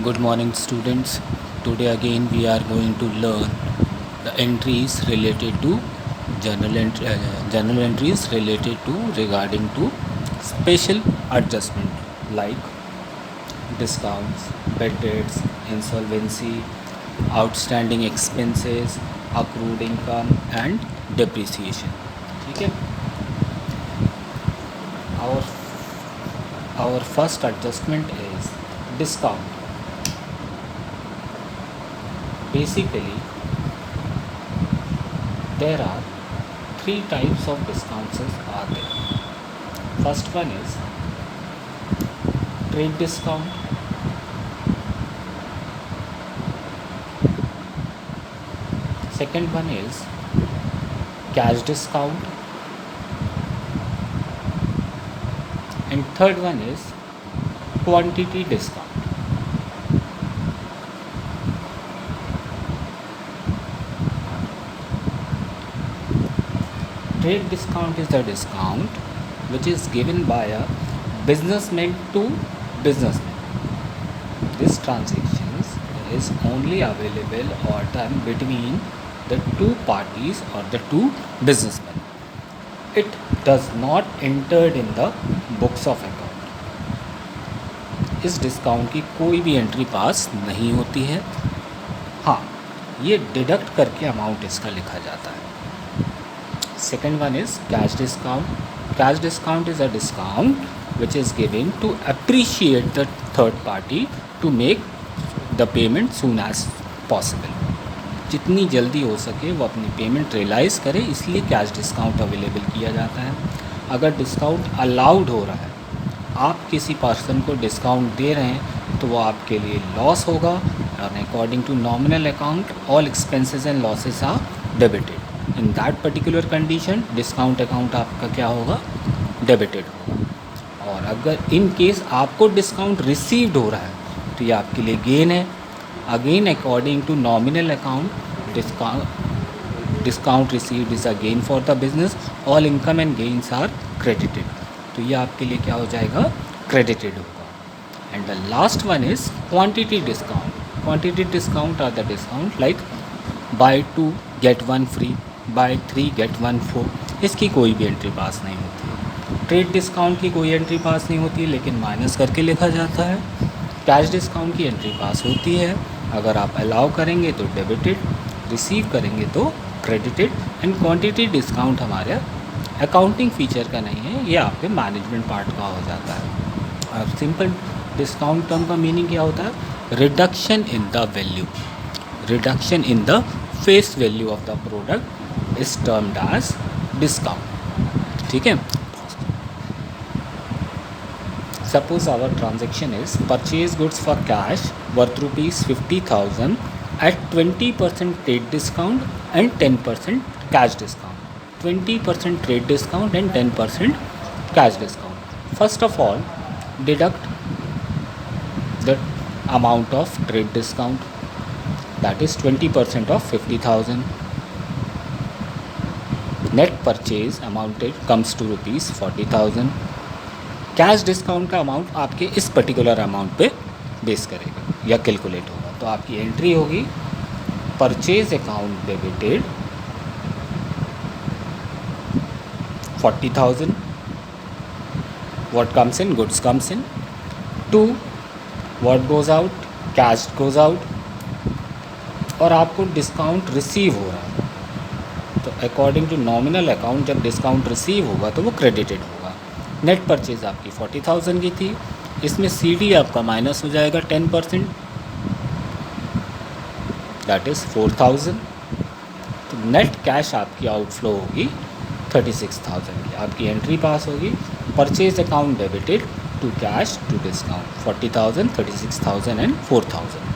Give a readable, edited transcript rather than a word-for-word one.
Good morning, students. Today again we are going to learn the entries related to journal entries related to regarding to special adjustment like discounts, bad debts, insolvency, outstanding expenses, accrued income and depreciation. ठीक है. Our our first adjustment is discount. Basically, there are three types of discounts are there. First one is trade discount. Second one is cash discount. And third one is quantity discount. Trade discount is the discount which is given by a businessman to businessman. This transactions is only available or done between the two parties or the two businessmen. It does not entered in the books of account. इस discount की कोई भी entry पास नहीं होती है. हाँ, ये deduct करके अमाउंट इसका लिखा जाता है. Second one is cash discount. Cash discount is a discount which is given to appreciate the third party to make the payment soon as possible. जितनी जल्दी हो सके वो अपनी पेमेंट रियलाइज़ करे, इसलिए कैश डिस्काउंट अवेलेबल किया जाता है. अगर डिस्काउंट अलाउड हो रहा है, आप किसी पर्सन को डिस्काउंट दे रहे हैं तो वो आपके लिए लॉस होगा. और according to nominal account all expenses and losses are debited. In that particular condition discount account आपका क्या होगा, डेबिटेड होगा. और अगर इन केस आपको डिस्काउंट रिसीव्ड हो रहा है तो ये आपके लिए गेन है. Again according to nominal account discount received is a gain for the business. All income and gains are credited. तो ये आपके लिए क्या हो जाएगा, क्रेडिटेड होगा. And the last one is quantity discount. Quantity discount are the discount like buy 2 get 1 free, buy 3 get 1 4. इसकी कोई भी एंट्री पास नहीं होती है. ट्रेड डिस्काउंट की कोई एंट्री पास नहीं होती है, लेकिन माइनस करके लिखा जाता है. कैश डिस्काउंट की एंट्री पास होती है. अगर आप अलाउ करेंगे तो डेबिटेड, रिसीव करेंगे तो क्रेडिटेड. एंड क्वांटिटी डिस्काउंट हमारे अकाउंटिंग फीचर का नहीं है, ये आपके मैनेजमेंट पार्ट का हो जाता है. और सिंपल डिस्काउंट टर्म का मीनिंग क्या होता है, reduction in the value, reduction in the face value of the product is termed as discount. ठीक है. Suppose our transaction is purchase goods for cash worth rupees 50,000 at 20% trade discount and 10% cash discount. 20% trade discount and 10% cash discount. First of all, deduct the amount of trade discount, that is 20% of 50,000. Net purchase amounted comes to rupees 40,000. Cash discount का amount आपके इस particular amount पे base करेगा या calculate होगा. तो आपकी entry होगी purchase account debited 40,000. What comes in, goods comes in. 2 what goes out, cash goes out. और आपको डिस्काउंट रिसीव हो रहा है तो अकॉर्डिंग टू नॉमिनल अकाउंट जब डिस्काउंट रिसीव होगा तो वो क्रेडिटेड होगा. नेट परचेज आपकी 40,000 की थी, इसमें CD आपका माइनस हो जाएगा 10%, दैट इज़ 4,000. तो नेट कैश आपकी आउटफ्लो होगी 36,000 की. आपकी एंट्री पास होगी purchase account debited to cash to discount 40,000, 36,000 and 4,000.